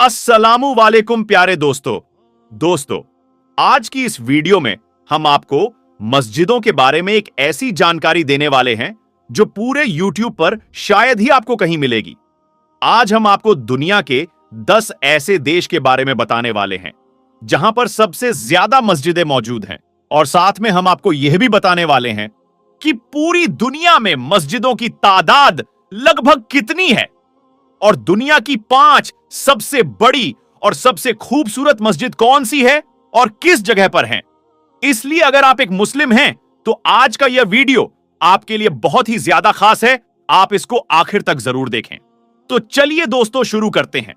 अस्सलामु वालेकुम प्यारे दोस्तों, आज की इस वीडियो में हम आपको मस्जिदों के बारे में एक ऐसी जानकारी देने वाले हैं जो पूरे YouTube पर शायद ही आपको कहीं मिलेगी। आज हम आपको दुनिया के 10 ऐसे देश के बारे में बताने वाले हैं जहां पर सबसे ज्यादा मस्जिदें मौजूद हैं, और साथ में हम आपको यह भी बताने वाले हैं कि पूरी दुनिया में मस्जिदों की तादाद लगभग कितनी है और दुनिया की 5 सबसे बड़ी और सबसे खूबसूरत मस्जिद कौन सी है और किस जगह पर है। इसलिए अगर आप एक मुस्लिम हैं तो आज का यह वीडियो आपके लिए बहुत ही ज्यादा खास है। आप इसको आखिर तक जरूर देखें। तो चलिए दोस्तों शुरू करते हैं।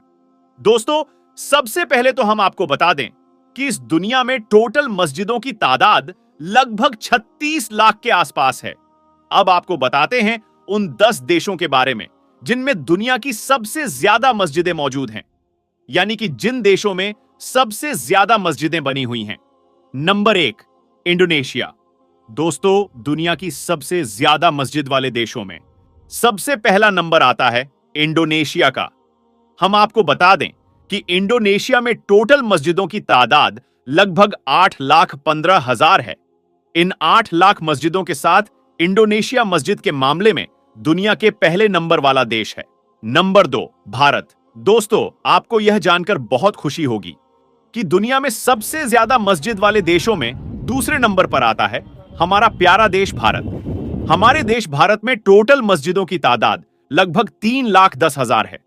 दोस्तों, सबसे पहले तो हम आपको बता दें कि इस दुनिया में टोटल मस्जिदों की तादाद लगभग 36 लाख के आसपास है। अब आपको बताते हैं उन 10 देशों के बारे में जिनमें दुनिया की सबसे ज्यादा मस्जिदें मौजूद हैं, यानी कि जिन देशों में सबसे ज्यादा मस्जिदें बनी हुई हैं। Number 1, Indonesia. दोस्तों, दुनिया की सबसे ज्यादा मस्जिद वाले देशों में सबसे पहला नंबर आता है इंडोनेशिया का। हम आपको बता दें कि इंडोनेशिया में टोटल मस्जिदों की तादाद लगभग 8,15,000 है। इन 8 लाख मस्जिदों के साथ इंडोनेशिया मस्जिद के मामले में दुनिया के पहले नंबर वाला देश है। नंबर 2, भारत। दोस्तों, आपको यह जानकर बहुत खुशी होगी कि दुनिया में सबसे ज्यादा मस्जिद वाले देशों में दूसरे नंबर पर आता है हमारा प्यारा देश भारत। हमारे देश भारत में टोटल मस्जिदों की तादाद लगभग 3,10,000 है।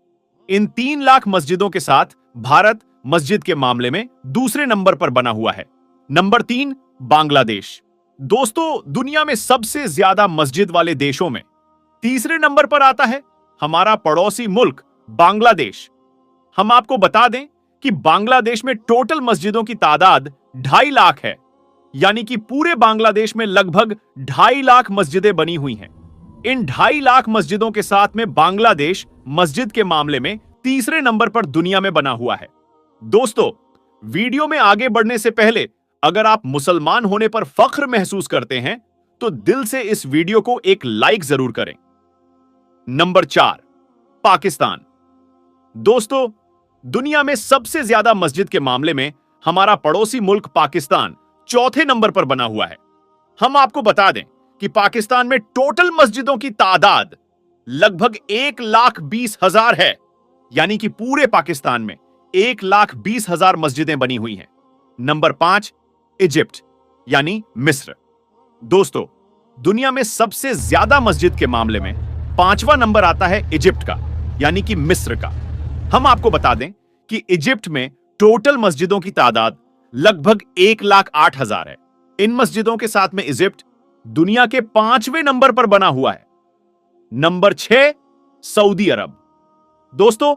इन 3 लाख मस्जिदों के साथ भारत मस्जिद के मामले में दूसरे नंबर पर बना हुआ है। नंबर 3, बांग्लादेश। दोस्तों, दुनिया में सबसे ज्यादा मस्जिद वाले देशों में तीसरे नंबर पर आता है हमारा पड़ोसी मुल्क बांग्लादेश। हम आपको बता दें कि बांग्लादेश में टोटल मस्जिदों की तादाद 2.5 लाख है, यानी कि पूरे बांग्लादेश में लगभग 2.5 लाख मस्जिदें बनी हुई हैं। इन 2.5 लाख मस्जिदों के साथ में बांग्लादेश मस्जिद के मामले में तीसरे नंबर पर दुनिया में बना हुआ है। दोस्तों, वीडियो में आगे बढ़ने से पहले अगर आप मुसलमान होने पर फख्र महसूस करते हैं तो दिल से इस वीडियो को एक लाइक जरूर करें। नंबर 4, पाकिस्तान। दोस्तों, दुनिया में सबसे ज्यादा मस्जिद के मामले में हमारा पड़ोसी मुल्क पाकिस्तान चौथे नंबर पर बना हुआ है। हम आपको बता दें कि पाकिस्तान में टोटल मस्जिदों की तादाद लगभग 1,20,000 है, यानी कि पूरे पाकिस्तान में 1,20,000 मस्जिदें बनी हुई हैं। नंबर 5, इजिप्ट यानी मिस्र। दोस्तों, दुनिया में सबसे ज्यादा मस्जिद के मामले में 5वां नंबर आता है इजिप्ट का, यानी कि मिस्र का। हम आपको बता दें कि इजिप्ट में टोटल मस्जिदों की तादाद लगभग 1,08,000 है। इन मस्जिदों के साथ में इजिप्ट दुनिया के 5वें नंबर पर बना हुआ है। नंबर 6, सऊदी अरब। दोस्तों,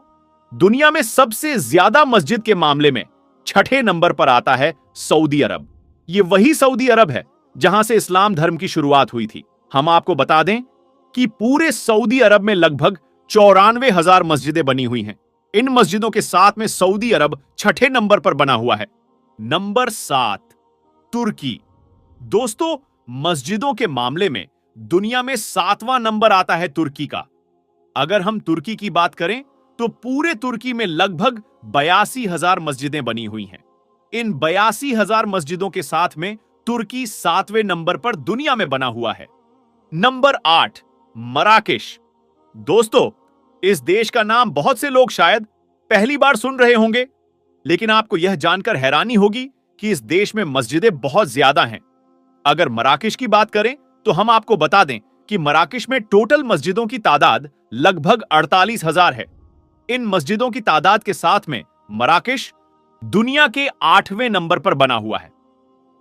दुनिया में सबसे ज्यादा मस्जिद के मामले में 6ठे नंबर पर आता है सऊदी अरब। यह वही सऊदी अरब है जहां से इस्लाम धर्म की शुरुआत हुई थी। हम आपको बता दें कि पूरे सऊदी अरब में लगभग 94,000 मस्जिदें बनी हुई हैं। इन मस्जिदों के साथ में सऊदी अरब 6ठे नंबर पर बना हुआ है। नंबर 7, तुर्की। दोस्तों, मस्जिदों के मामले में दुनिया में 7वां नंबर आता है तुर्की का। अगर हम तुर्की की बात करें तो पूरे तुर्की में लगभग 82,000 मस्जिदें बनी हुई हैं। इन 82,000 मस्जिदों के साथ में तुर्की 7वें नंबर पर दुनिया में बना हुआ है। Number 8, Marrakesh. दोस्तों, इस देश का नाम बहुत से लोग शायद पहली बार सुन रहे होंगे, लेकिन आपको यह जानकर हैरानी होगी कि इस देश में मस्जिदें बहुत ज्यादा हैं। अगर मराकेश की बात करें तो हम आपको बता दें कि मराकेश में टोटल मस्जिदों की तादाद लगभग 48,000 है। इन मस्जिदों की तादाद के साथ में मराकेश दुनिया के 8वें नंबर पर बना हुआ है।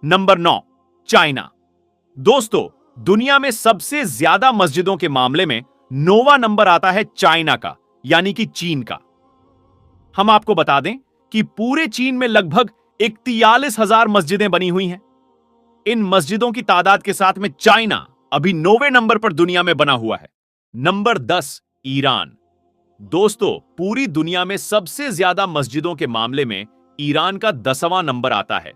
Number 9, China. दोस्तों, दुनिया में सबसे ज्यादा मस्जिदों के मामले में 9वां नंबर आता है चाइना का, यानी कि चीन का। हम आपको बता दें कि पूरे चीन में लगभग 41,000 मस्जिदें बनी हुई हैं। इन मस्जिदों की तादाद के साथ में चाइना अभी 9वें नंबर पर दुनिया में बना हुआ है। Number 10, Iran. दोस्तों, पूरी दुनिया में सबसे ज्यादा मस्जिदों के मामले में ईरान का 10वां नंबर आता है।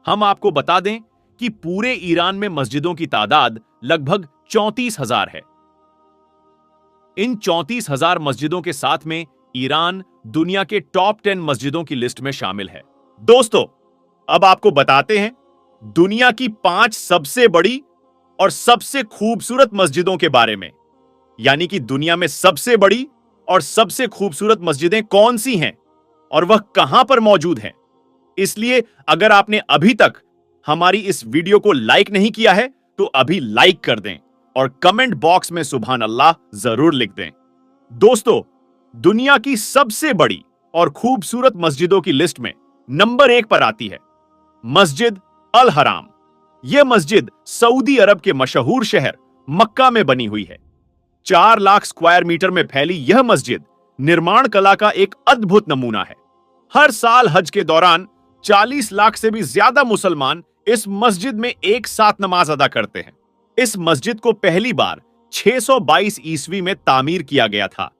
हम आपको बता दें कि पूरे ईरान में मस्जिदों की तादाद लगभग 34,000 है। इन 34,000 मस्जिदों के साथ में ईरान दुनिया के टॉप 10 मस्जिदों की लिस्ट में शामिल है। दोस्तों, अब आपको बताते हैं दुनिया की 5 सबसे बड़ी और सबसे खूबसूरत मस्जिदों के बारे में। यानी कि दुनिया में सबसे बड़ी और सबसे खूबसूरत मस्जिदें कौन सी हैं और वह कहां पर मौजूद हैं। इसलिए अगर आपने अभी तक हमारी इस वीडियो को लाइक नहीं किया है तो अभी लाइक कर दें और कमेंट बॉक्स में सुभान अल्लाह जरूर लिख दें। दोस्तों, दुनिया की सबसे बड़ी और खूबसूरत मस्जिदों की लिस्ट में नंबर 1 पर आती है मस्जिद अल हराम। यह मस्जिद सऊदी अरब के मशहूर शहर मक्का में बनी हुई है। 4 लाख स्क्वायर मीटर में फैली यह मस्जिद निर्माण कला का एक अद्भुत नमूना है। हर साल हज के दौरान 40 लाख से भी ज्यादा मुसलमान इस मस्जिद में एक साथ नमाज अदा करते हैं। इस मस्जिद को पहली बार 622 ईस्वी में तामीर किया गया था।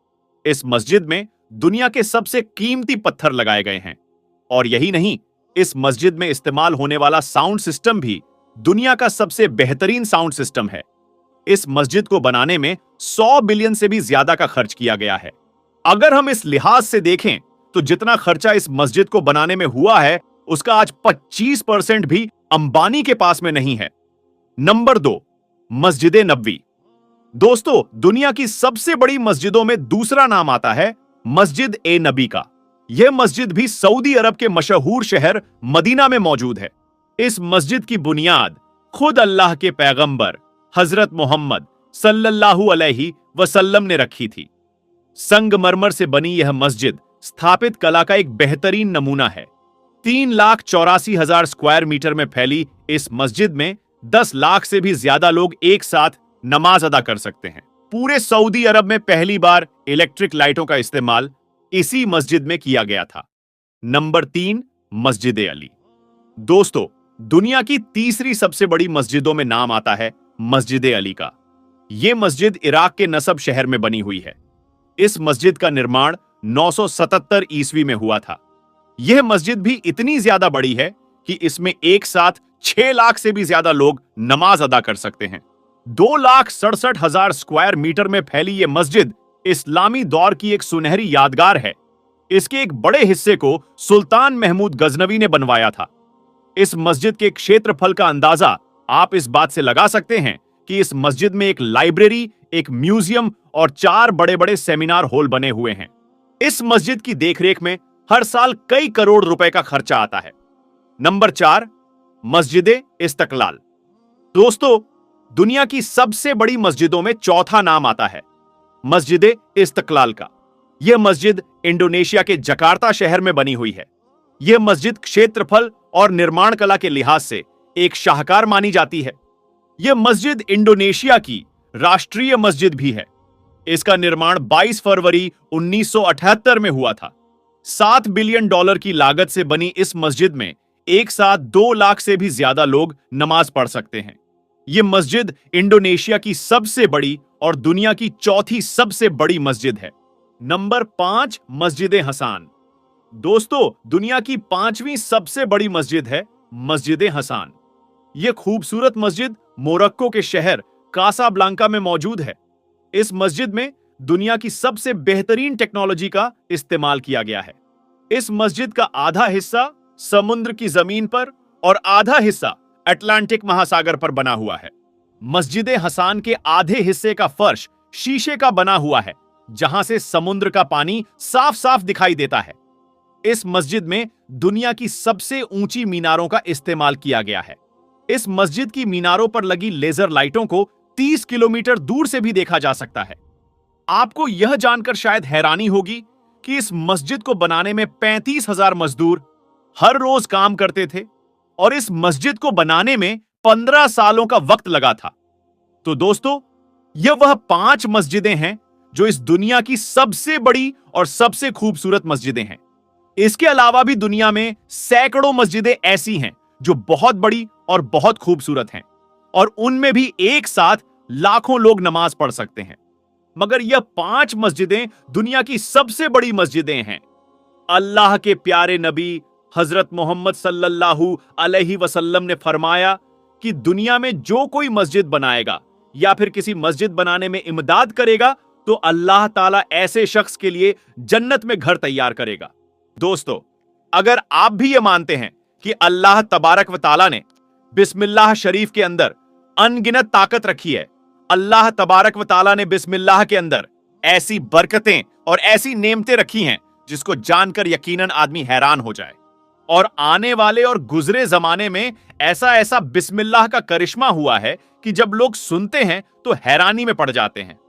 इस मस्जिद में दुनिया के सबसे कीमती पत्थर लगाए गए हैं और यही नहीं, इस मस्जिद में इस्तेमाल होने वाला साउंड सिस्टम भी दुनिया का सबसे बेहतरीन साउंड सिस्टम है। इस मस्जिद को बनाने में 100 बिलियन से भी ज्यादा का खर्च किया गया है। अगर हम इस लिहाज से देखें तो जितना खर्चा इस मस्जिद को बनाने में हुआ है उसका आज 25% भी अंबानी के पास में नहीं है। नंबर 2, मस्जिद नबवी। दोस्तों, दुनिया की सबसे बड़ी मस्जिदों में दूसरा नाम आता है मस्जिद ए नबी का। यह मस्जिद भी सऊदी अरब के मशहूर शहर मदीना में मौजूद है। इस मस्जिद की बुनियाद खुद अल्लाह के पैगंबर हजरत मोहम्मद सल्लल्लाहु अलैहि वसल्लम ने रखी थी। संगमरमर से बनी यह मस्जिद स्थापित कला का एक बेहतरीन नमूना है। 3,84,000 स्क्वायर मीटर में फैली इस मस्जिद में 10 लाख से भी ज्यादा लोग एक साथ नमाज अदा कर सकते हैं। पूरे सऊदी अरब में पहली बार इलेक्ट्रिक लाइटों का इस्तेमाल इसी मस्जिद में किया गया था। नंबर 3, मस्जिद अली। दोस्तों, दुनिया की तीसरी सबसे बड़ी मस्जिदों में नाम आता है मस्जिद अली का। यह मस्जिद इराक के नसब शहर में बनी हुई है। इस मस्जिद का निर्माण 977 ईस्वी में हुआ था। यह मस्जिद भी इतनी ज्यादा बड़ी है कि इसमें एक साथ 6 लाख से भी ज्यादा लोग नमाज अदा कर सकते हैं। 2,67,000 स्क्वायर मीटर में फैली यह मस्जिद इस्लामी दौर की एक सुनहरी यादगार है। इसके एक बड़े हिस्से को सुल्तान महमूद गजनवी ने बनवाया था। इस मस्जिद के क्षेत्रफल का अंदाजा आप इस बात से लगा सकते हैं कि इस मस्जिद में एक लाइब्रेरी, एक म्यूजियम और 4 बड़े-बड़े सेमिनार हॉल बने हुए हैं। इस मस्जिद की देखरेख में हर साल कई करोड़ रुपए का खर्चा आता है। नंबर 4, मस्जिद इस्तकलाल। दोस्तों, दुनिया की सबसे बड़ी मस्जिदों में चौथा नाम आता है मस्जिद इस्तकलाल का। यह मस्जिद इंडोनेशिया के जकार्ता शहर में बनी हुई है। यह मस्जिद क्षेत्रफल और निर्माण कला के लिहाज से एक शाहकार मानी जाती है। यह मस्जिद इंडोनेशिया की राष्ट्रीय मस्जिद भी है। इसका निर्माण 22 फरवरी 1978 में हुआ था। $7 बिलियन की लागत से बनी इस मस्जिद में एक साथ 2 लाख से भी ज्यादा लोग नमाज पढ़ सकते हैं। यह मस्जिद इंडोनेशिया की सबसे बड़ी और दुनिया की चौथी सबसे बड़ी मस्जिद है। नंबर 5, मस्जिद हसान। दोस्तों, दुनिया की 5वीं सबसे बड़ी मस्जिद है मस्जिद हसान। यह खूबसूरत मस्जिद मोरक्को के शहर कासाब्लांका में मौजूद है। इस मस्जिद में दुनिया की सबसे बेहतरीन टेक्नोलॉजी का इस्तेमाल किया गया है। इस मस्जिद का आधा हिस्सा समुद्र की जमीन पर और आधा हिस्सा अटलांटिक महासागर पर बना हुआ है। मस्जिद हसान के आधे हिस्से का फर्श शीशे का बना हुआ है, जहां से समुद्र का पानी साफ साफ दिखाई देता है। इस मस्जिद में दुनिया की सबसे ऊंची मीनारों का इस्तेमाल किया गया है। इस मस्जिद की मीनारों पर लगी लेजर लाइटों को 30 किलोमीटर दूर से भी देखा जा सकता है। आपको यह जानकर शायद हैरानी होगी कि इस मस्जिद को बनाने में 35,000 मजदूर हर रोज काम करते थे और इस मस्जिद को बनाने में 15 सालों का वक्त लगा था। तो दोस्तों, यह वह 5 मस्जिदें हैं जो इस दुनिया की सबसे बड़ी और सबसे खूबसूरत मस्जिदें हैं। इसके अलावा भी दुनिया में सैकड़ों मस्जिदें ऐसी हैं जो बहुत बड़ी और बहुत खूबसूरत हैं और उनमें भी एक साथ लाखों लोग नमाज पढ़ सकते हैं। मगर यह 5 मस्जिदें दुनिया की सबसे बड़ी मस्जिदें हैं। अल्लाह के प्यारे नबी हजरत मोहम्मद सल्लल्लाहु अलैहि वसल्लम ने फरमाया कि दुनिया में जो कोई मस्जिद बनाएगा या फिर किसी मस्जिद बनाने में इमदाद करेगा, तो अल्लाह ताला ऐसे शख्स के लिए जन्नत में घर तैयार करेगा। दोस्तों, अगर आप भी ये मानते हैं कि अल्लाह तबारक व ताला ने बिस्मिल्लाह शरीफ के अंदर अनगिनत ताकत रखी है, अल्लाह तबारक व ताला ने बिस्मिल्लाह के अंदर ऐसी बरकतें और ऐसी नेमतें रखी हैं जिसको जानकर यकीनन आदमी हैरान हो जाए। और आने वाले और गुजरे जमाने में ऐसा ऐसा बिस्मिल्लाह का करिश्मा हुआ है कि जब लोग सुनते हैं तो हैरानी में पड़ जाते हैं।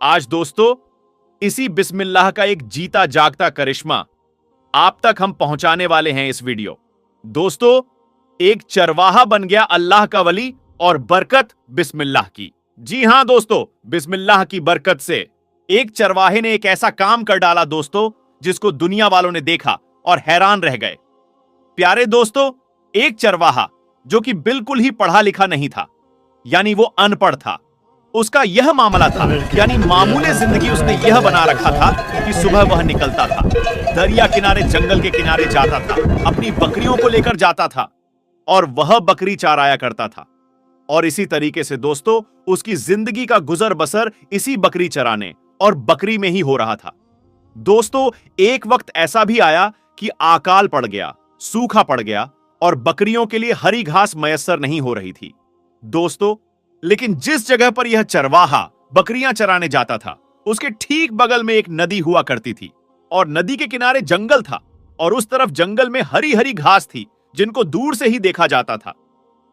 आज दोस्तों, इसी बिस्मिल्लाह का एक जीता जागता करिश्मा आप तक हम पहुंचाने वाले हैं इस वीडियो। दोस्तों, एक चरवाहा बन गया अल्लाह का वली और बरकत बिस्मिल्लाह की। जी हां दोस्तों, बिस्मिल्लाह की बरकत से एक चरवाहे ने एक ऐसा काम कर डाला दोस्तों, जिसको दुनिया वालों ने देखा और हैरान रह गए। प्यारे दोस्तों, एक चरवाहा जो कि बिल्कुल ही पढ़ा लिखा नहीं था, यानी वो अनपढ़ था, उसका यह मामला था, यानी मामूले जिंदगी उसने यह बना रखा था कि सुबह वह निकलता था, दरिया किनारे जंगल के किनारे जाता था, अपनी बकरियों को लेकर जाता था और वह बकरी चाराया करता था। और इसी तरीके से दोस्तों, उसकी जिंदगी का गुजर बसर इसी बकरी चराने और बकरी में ही हो रहा था। दोस्तों, एक वक्त ऐसा भी आया कि अकाल पड़ गया, सूखा पड़ गया और बकरियों के लिए हरी घास मयस्सर नहीं हो रही थी। दोस्तों, लेकिन जिस जगह पर यह चरवाहा बकरियां चराने जाता था, उसके ठीक बगल में एक नदी हुआ करती थी और नदी के किनारे जंगल था और उस तरफ जंगल में हरी हरी घास थी, जिनको दूर से ही देखा जाता था।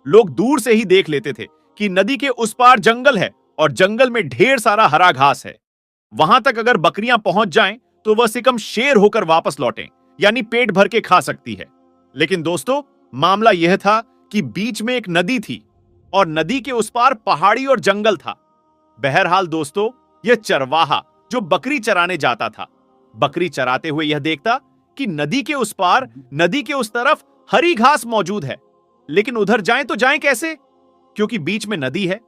लोग दूर से ही देख लेते थे कि नदी के उस पार जंगल है और जंगल में ढेर सारा हरा घास है। वहां तक अगर बकरियां पहुंच जाएं तो वह सिकम शेर होकर वापस लौटें, यानी पेट भर के खा सकती है। लेकिन दोस्तों, मामला यह था कि बीच में एक नदी थी और नदी के उस पार पहाड़ी और जंगल था। बहरहाल दोस्तों, यह चरवाहा जो बकरी चराने जाता था, बकरी चराते हुए यह देखता कि नदी के उस पार, नदी के उस तरफ हरी घास मौजूद है, लेकिन उधर जाएं तो जाएं कैसे, क्योंकि बीच में नदी है।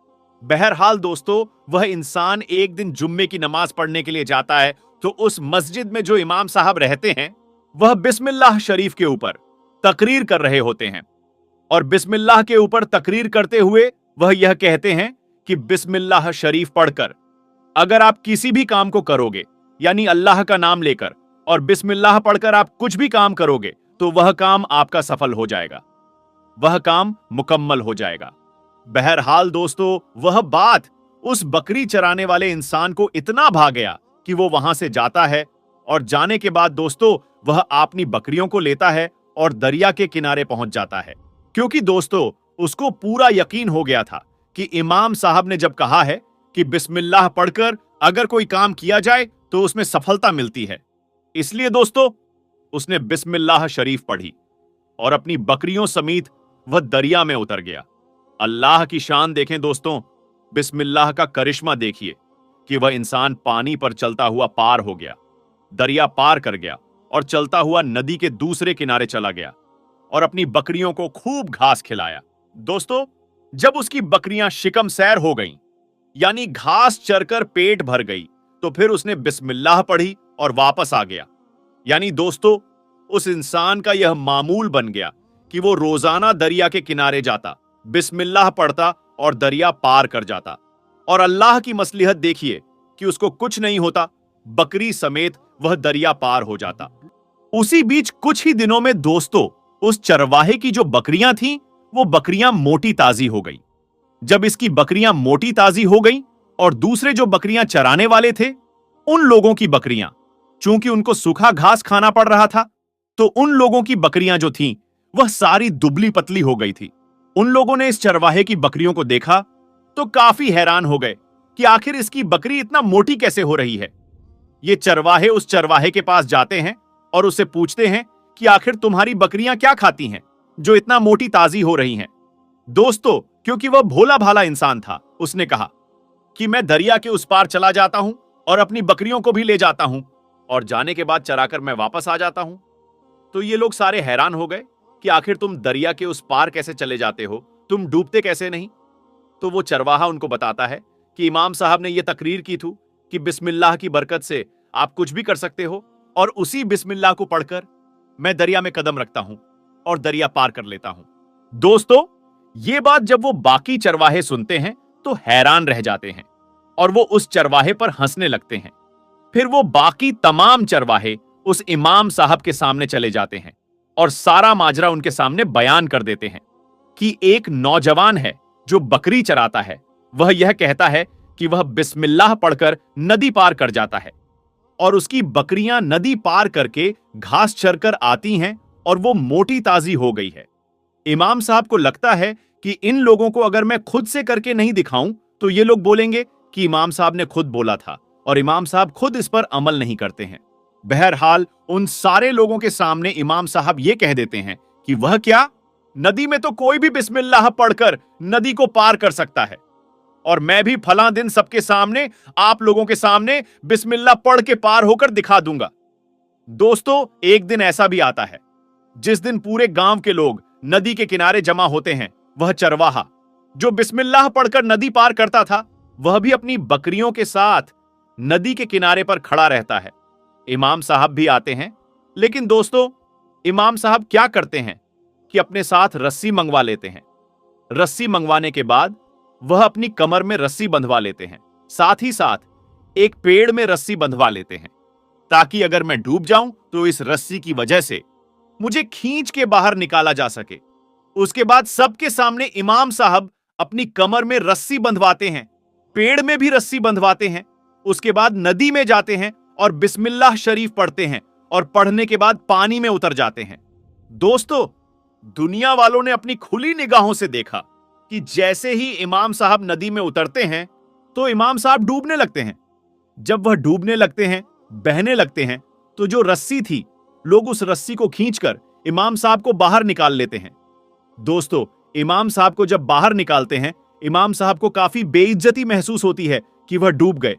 बहरहाल दोस्तों, वह इंसान एक दिन जुम्मे की नमाज पढ़ने के लिए जाता है तो उस मस्जिद में जो इमाम साहब रहते हैं, वह बिस्मिल्लाह शरीफ के ऊपर तकरीर कर रहे होते हैं और बिस्मिल्लाह के ऊपर तकरीर करते हुए वह यह कहते हैं कि बिस्मिल्लाह शरीफ पढ़कर अगर आप किसी भी काम को करोगे, यानी अल्लाह का नाम लेकर और बिस्मिल्लाह पढ़कर आप कुछ भी काम करोगे, तो वह काम आपका सफल हो जाएगा, वह काम मुकम्मल हो जाएगा। बहरहाल दोस्तों, वह बात उस बकरी चराने वाले इंसान को इतना भा गया कि वो वहां से जाता है और जाने के बाद दोस्तों, वह अपनी बकरियों को लेता है और दरिया के किनारे पहुंच जाता है, क्योंकि दोस्तों, उसको पूरा यकीन हो गया था कि इमाम साहब ने जब कहा है कि बिस्मिल्लाह पढ़कर अगर कोई काम किया जाए तो उसमें सफलता मिलती है। इसलिए दोस्तों, उसने बिस्मिल्लाह शरीफ पढ़ी और अपनी बकरियों समेत वह दरिया में उतर गया। अल्लाह की शान देखें दोस्तों, बिस्मिल्लाह का करिश्मा देखिए कि वह इंसान पानी पर चलता हुआ पार हो गया, दरिया पार कर गया और चलता हुआ नदी के दूसरे किनारे चला गया और अपनी बकरियों को खूब घास खिलाया। दोस्तों, जब उसकी बकरियां शिकम सैर हो गईं, यानी घास चरकर पेट भर गई, तो फिर उसने बिस्मिल्लाह पढ़ी और वापस आ गया। यानी दोस्तों, उस इंसान का यह मामूल बन गया कि वो रोजाना दरिया के किनारे जाता, बिस्मिल्लाह पढ़ता और दरिया पार कर जाता। और अल्लाह की मसलिहत देखिए कि उसको कुछ नहीं होता, बकरी समेत वह दरिया पार हो जाता। उसी बीच कुछ ही दिनों में दोस्तों, उस चरवाहे की जो बकरियां थीं, वो बकरियां मोटी ताजी हो गई। जब इसकी बकरियां मोटी ताजी हो गई और दूसरे जो बकरियां चराने वाले थे, उन लोगों की बकरियां, चूंकि उनको सूखा घास खाना पड़ रहा था, तो उन लोगों की बकरियां जो थीं, वह सारी दुबली पतली हो गई थी। उन लोगों ने इस चरवाहे की बकरियों को देखा तो काफी हैरान हो गए कि आखिर इसकी बकरी इतना मोटी कैसे हो रही है। ये चरवाहे उस चरवाहे के पास जाते हैं और उससे पूछते हैं कि आखिर तुम्हारी बकरियां क्या खाती हैं जो इतना मोटी ताजी हो रही हैं। दोस्तों, क्योंकि वह भोला भाला इंसान था, उसने कहा कि मैं दरिया के उस पार चला जाता हूं और अपनी बकरियों को भी ले जाता हूं और जाने के बाद चराकर मैं वापस आ जाता हूं। तो ये लोग सारे हैरान हो गए कि आखिर तुम दरिया के उस पार कैसे चले जाते हो, तुम डूबते कैसे नहीं। तो वो चरवाहा उनको बताता है कि इमाम साहब ने यह तकरीर की थी कि बिस्मिल्लाह की बरकत से आप कुछ भी कर सकते हो, और उसी बिस्मिल्लाह को पढ़कर मैं दरिया में कदम रखता हूं और दरिया पार कर लेता हूं। दोस्तों, ये बात जब वो बाकी चरवाहे सुनते हैं तो हैरान रह जाते हैं और वो उस चरवाहे पर हंसने लगते हैं। फिर वो बाकी तमाम चरवाहे उस इमाम साहब के सामने चले जाते हैं और सारा माजरा उनके सामने बयान कर देते हैं कि एक नौजवान है जो बकरी चराता है। वह यह कहता है कि वह बिस्मिल्लाह पढ़कर नदी पार कर जाता है और उसकी बकरियां नदी पार करके घास चरकर आती हैं और वो मोटी ताजी हो गई है। इमाम साहब को लगता है कि इन लोगों को अगर मैं खुद से करके नहीं दिखाऊं तो ये लोग बोलेंगे कि इमाम साहब ने खुद बोला था, और इमाम साहब खुद इस पर अमल नहीं करते हैं। बहरहाल उन सारे लोगों के सामने इमाम साहब ये कह देते हैं कि वह क्या, नदी में तो कोई भी बिस्मिल्लाह पढ़कर नदी को पार कर सकता है, और मैं भी फलां दिन सबके सामने, आप लोगों के सामने बिस्मिल्लाह पढ़ के पार होकर दिखा दूंगा। दोस्तों, एक दिन ऐसा भी आता है जिस दिन पूरे गांव के लोग नदी के किनारे जमा होते हैं। वह चरवाहा जो बिस्मिल्लाह पढ़कर नदी पार करता था, वह भी अपनी बकरियों के साथ नदी के किनारे पर खड़ा रहता है। इमाम साहब भी आते हैं, लेकिन दोस्तों, इमाम साहब क्या करते हैं कि अपने साथ रस्सी मंगवा लेते हैं। रस्सी मंगवाने के बाद वह अपनी कमर में रस्सी बंधवा लेते हैं। साथ ही साथ एक पेड़ में रस्सी बंधवा लेते हैं, ताकि अगर मैं डूब जाऊं तो इस रस्सी की वजह से मुझे खींच के बाहर निकाला जा सके। उसके बाद सबके सामने इमाम साहब अपनी कमर में रस्सी बंधवाते हैं, पेड़ में भी रस्सी बंधवाते हैं। उसके बाद नदी में जाते हैं और बिस्मिल्लाह शरीफ पढ़ते हैं, और पढ़ने के बाद पानी में उतर जाते हैं। दोस्तों, दुनिया वालों ने अपनी खुली निगाहों से देखा कि जैसे ही इमाम साहब नदी में उतरते हैं तो इमाम साहब डूबने लगते हैं। जब वह डूबने लगते हैं, बहने लगते हैं, तो जो रस्सी थी, लोग उस रस्सी को खींचकर इमाम साहब को बाहर निकाल लेते हैं। दोस्तों, इमाम साहब को जब बाहर निकालते हैं, इमाम साहब को काफी बेइज्जती महसूस होती है कि वह डूब गए।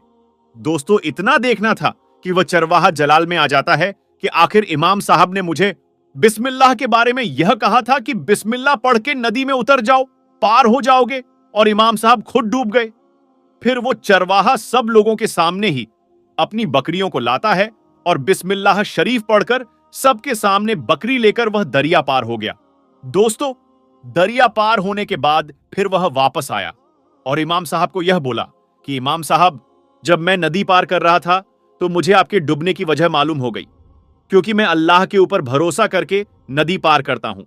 दोस्तों, इतना देखना था कि वह चरवाहा जलाल में आ जाता है कि आखिर इमाम साहब ने मुझे बिस्मिल्लाह के बारे में यह कहा था कि बिस्मिल्लाह पढ़ के नदी में उतर जाओ, पार हो जाओगे, और इमाम साहब खुद डूब गए। फिर वो चरवाहा सब लोगों के सामने ही अपनी बकरियों को लाता है और बिस्मिल्लाह शरीफ पढ़कर सबके सामने बकरी लेकर वह दरिया पार हो गया। दोस्तों, दरिया पार होने के बाद फिर वह वापस आया और इमाम साहब को यह बोला कि इमाम साहब, जब मैं नदी पार कर रहा था तो मुझे आपके डूबने की वजह मालूम हो गई, क्योंकि मैं अल्लाह के ऊपर भरोसा करके नदी पार करता हूं।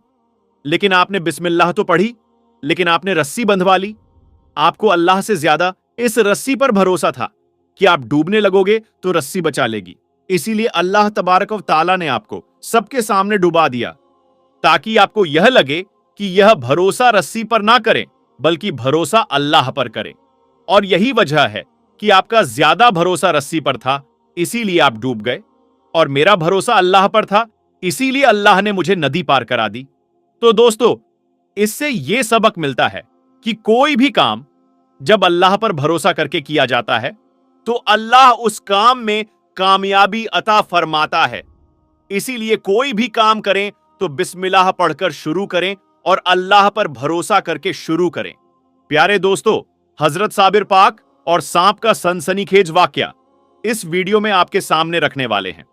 लेकिन आपने बिस्मिल्लाह तो पढ़ी, लेकिन आपने रस्सी बंधवा ली। आपको अल्लाह से ज्यादा इस रस्सी पर भरोसा था कि आप डूबने लगोगे तो रस्सी बचा लेगी। इसीलिए अल्लाह तबारक व तआला ने आपको सबके सामने डुबा दिया, ताकि आपको यह लगे कि यह भरोसा रस्सी पर ना करें, बल्कि भरोसा अल्लाह पर करें। और यही वजह है कि आपका ज्यादा भरोसा रस्सी पर था, इसीलिए आप डूब गए, और मेरा भरोसा अल्लाह पर था, इसीलिए अल्लाह ने मुझे नदी पार करा दी। तो दोस्तों, इससे यह सबक मिलता है कि कोई भी काम जब अल्लाह पर भरोसा करके किया जाता है तो अल्लाह उस काम में कामयाबी अता फरमाता है। इसीलिए कोई भी काम करें तो बिस्मिल्लाह पढ़कर शुरू करें और अल्लाह पर भरोसा करके शुरू करें। प्यारे दोस्तों, हजरत साबिर पाक और सांप का सनसनीखेज वाकया इस वीडियो में आपके सामने रखने वाले हैं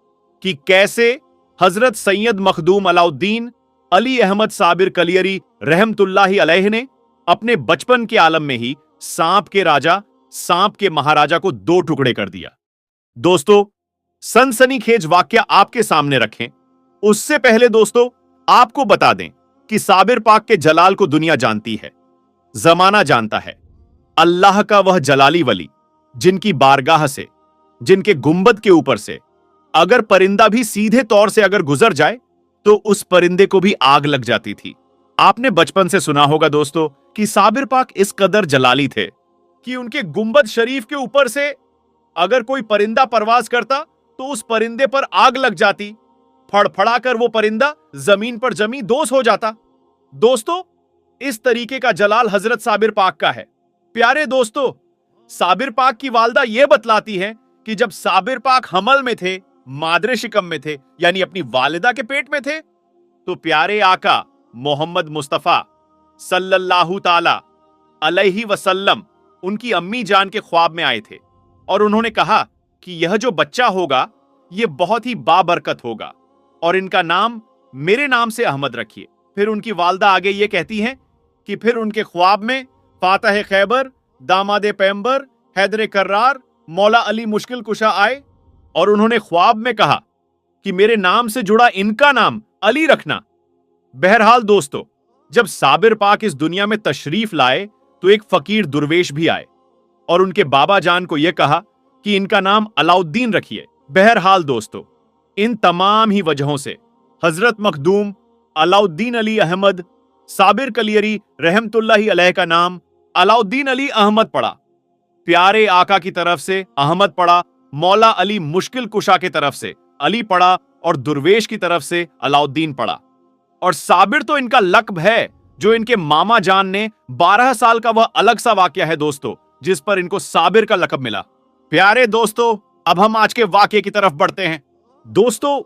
कि कैसे हजरत सैयद मखदूम अलाउद्दीन अली अहमद साबिर कलियरी रहमतुल्लाहि अलैह ने अपने बचपन के आलम में ही सांप के राजा, सांप के महाराजा को दो टुकड़े कर दिया। दोस्तों, सनसनीखेज वाकया आपके सामने रखें उससे पहले दोस्तों, आपको बता दें कि साबिर पाक के जलाल को दुनिया जानती है, जमाना जानता है। अल्लाह का वह जलाली वली जिनकी बारगाह से, जिनके गुंबद के ऊपर से अगर परिंदा भी सीधे तौर से अगर गुजर जाए तो उस परिंदे को भी आग लग जाती थी। आपने बचपन से सुना होगा दोस्तों कि साबिर पाक इस कदर जलाली थे कि उनके गुंबद शरीफ के ऊपर से अगर कोई परिंदा परवाज करता तो उस परिंदे पर आग लग जाती, फड़फड़ाकर वो परिंदा जमीन पर जमी दोष हो जाता। दोस्तों, इस तरीके का जलाल हजरत साबिर पाक का है। प्यारे दोस्तों, साबिर पाक की वालदा यह बतलाती हैं कि जब साबिर पाक हमल में थे, मादरे शिकम में थे, यानी अपनी वालिदा के पेट में थे, तो प्यारे आका मोहम्मद मुस्तफा सल्लल्लाहु ताला अलैहि वसल्लम उनकी अम्मी जान के ख्वाब में आए थे और उन्होंने कहा कि यह जो बच्चा होगा यह बहुत ही बाबरकत होगा और इनका नाम मेरे नाम से अहमद रखिए। फिर उनकी वालदा आगे ये कहती हैं कि फिर उनके ख्वाब में फातह खैबर, दामादे पैगंबर, हैदर कर्रार मौला अली मुश्किल कुशा आए और उन्होंने ख्वाब में कहा कि मेरे नाम से जुड़ा इनका नाम अली रखना। बहरहाल दोस्तों, जब साबिर पाक इस दुनिया में तशरीफ लाए तो एक फकीर दुर्वेश भी आए और उनके बाबा जान को यह कहा कि इनका नाम अलाउद्दीन रखिए। बहरहाल दोस्तों, इन तमाम ही वजहों से हजरत मखदूम अलाउद्दीन अली अहमद साबिर कलियरी रहमतुल्लाहि अलैह का नाम अलाउद्दीन अली अहमद पड़ा। प्यारे आका की तरफ से अहमद पड़ा, मौला अली मुश्किल कुशा की तरफ से अली पड़ा और दुर्वेश की तरफ से अलाउद्दीन पड़ा। और साबिर तो इनका लक़ब है जो इनके मामा जान ने 12 साल का वह अलग सा वाकया है दोस्तों, जिस पर इनको साबिर का लक़ब मिला। प्यारे दोस्तों, अब हम आज के वाकये की तरफ बढ़ते हैं। दोस्तों,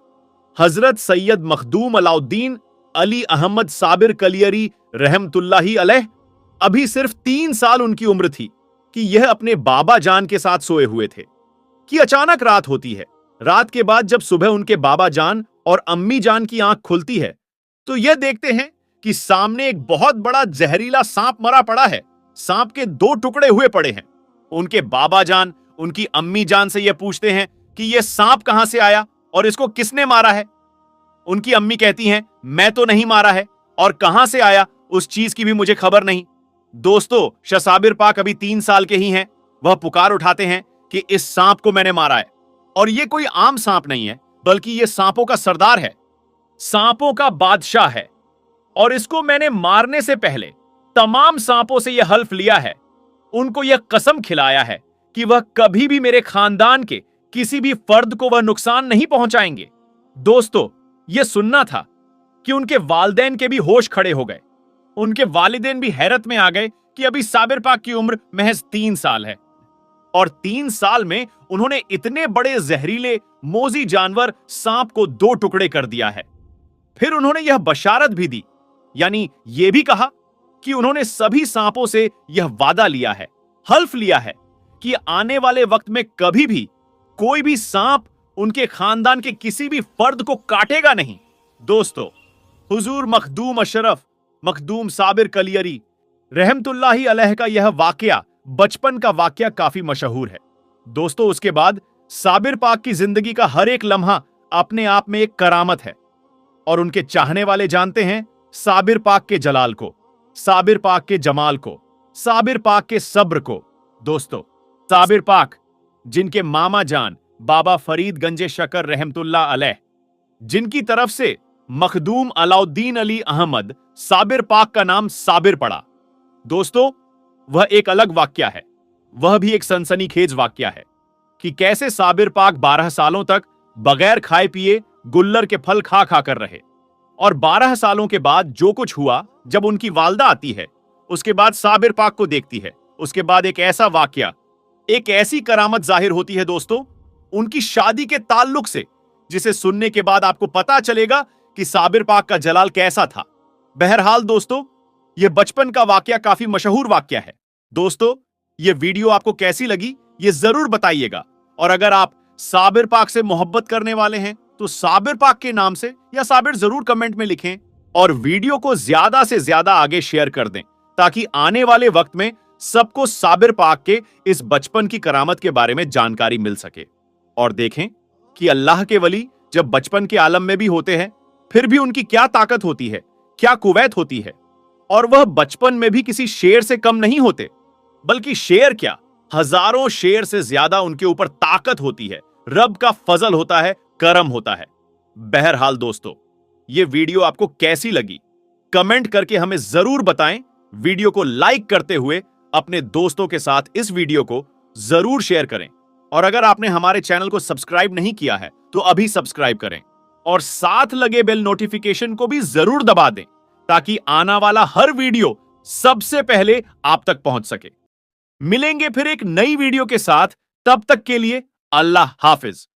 हजरत सैयद मखदूम अलाउद्दीन अली अहमद साबिर कलियरी रहमतुल्लाहि अलैह अभी सिर्फ 3 साल उनकी उम्र थी कि यह अपने बाबा जान के साथ सोए हुए थे कि अचानक रात होती है। रात के बाद जब सुबह उनके बाबा जान और अम्मी जान की आंख खुलती है तो यह देखते हैं कि सामने एक बहुत बड़ा जहरीला सांप मरा पड़ा है। सांप के 2 टुकड़े हुए पड़े हैं। उनके बाबा जान उनकी अम्मी जान से यह पूछते हैं कि यह सांप कहां से आया और इसको किसने मारा है। उनकी अम्मी कहती हैं, मैं तो नहीं मारा है और कहां से आया उस चीज की भी मुझे खबर नहीं। दोस्तों, शसाबिर पाक अभी 3 साल के ही हैं। वह पुकार उठाते हैं कि इस सांप को मैंने मारा है और यह कोई आम सांप नहीं है, बल्कि यह सांपों का सरदार है, सांपों का बादशाह है। और इसको मैंने मारने से पहले तमाम सांपों से यह हल्फ लिया है, उनको यह कसम खिलाया है कि वह कभी भी मेरे खानदान के किसी भी फर्द को वह नुकसान नहीं पहुंचाएंगे। दोस्तों, यह सुनना था कि उनके वालिदैन के भी होश खड़े हो गए। उनके वालिदैन भी हैरत में आ गए कि अभी साबिर पाक की उम्र महज 3 साल है और 3 साल में उन्होंने इतने बड़े जहरीले मोजी जानवर सांप को 2 टुकड़े कर दिया है। फिर उन्होंने यह बशारत भी दी, यानी यह भी कहा कि उन्होंने सभी सांपों से यह वादा लिया है, हल्फ लिया है कि आने वाले वक्त में कभी भी कोई भी सांप उनके खानदान के किसी भी फर्द को काटेगा नहीं। दोस्तों, हुजूर मखदूम अशरफ मखदूम साबिर कलियरी रहमतुल्लाहि अलैह का यह वाकया बचपन का वाकया काफी मशहूर है। दोस्तों, उसके बाद साबिर पाक की जिंदगी का हर एक लम्हा अपने आप में एक करामत है और उनके चाहने वाले जानते हैं साबिर पाक के जलाल को, साबिर पाक के जमाल को, साबिर पाक के सब्र को। दोस्तों, साबिर पाक जिनके मामा जान बाबा फरीद गंजे शकर रहमतुल्लाह अलैह, जिनकी तरफ से मखदूम अलाउद्दीन अली अहमद साबिर पाक का नाम साबिर पड़ा। दोस्तों, वह एक अलग वाकया है। वह भी एक सनसनीखेज वाकया है कि कैसे साबिर पाक 12 सालों तक बगैर खाए पिए गुल्लर के फल खा खा कर रहे और 12 सालों के बाद जो कुछ हुआ, जब उनकी वालदा आती है, उसके बाद साबिर पाक को देखती है, उसके बाद एक ऐसा वाकया, एक ऐसी करामत जाहिर होती है दोस्तों, उनकी शादी के ताल्लुक से, जिसे सुनने के बाद आपको पता चलेगा कि साबिर पाक का जलाल कैसा था। बहरहाल दोस्तों, यह बचपन का वाकया काफी मशहूर वाकया है। दोस्तों, यह वीडियो आपको कैसी लगी यह जरूर बताइएगा और अगर आप साबिर पाक से मोहब्बत करने वाले हैं तो साबिर पाक के नाम से या साबिर जरूर कमेंट में लिखें और वीडियो को ज्यादा से ज्यादा आगे शेयर कर दें ताकि आने वाले वक्त में सबको साबिर पाक के इस बचपन की करामत के बारे में जानकारी मिल सके। और देखें कि अल्लाह के वली जब बचपन के आलम में भी होते हैं फिर भी उनकी क्या ताकत होती है, क्या कुवैत होती है, और वह बचपन में भी किसी शेर से कम नहीं होते, बल्कि शेर क्या, हजारों शेर से ज्यादा उनके ऊपर ताकत होती है। रब का फजल होता है, करम होता है। बहरहाल दोस्तों, यह वीडियो आपको कैसी लगी कमेंट करके हमें जरूर बताएं। वीडियो को लाइक करते हुए अपने दोस्तों के साथ इस वीडियो को जरूर शेयर करें और अगर आपने हमारे चैनल को सब्सक्राइब नहीं किया है तो अभी सब्सक्राइब करें और साथ लगे बेल नोटिफिकेशन को भी जरूर दबा दें ताकि आने वाला हर वीडियो सबसे पहले आप तक पहुंच सके। मिलेंगे फिर एक नई वीडियो के साथ, तब तक के लिए अल्लाह हाफिज।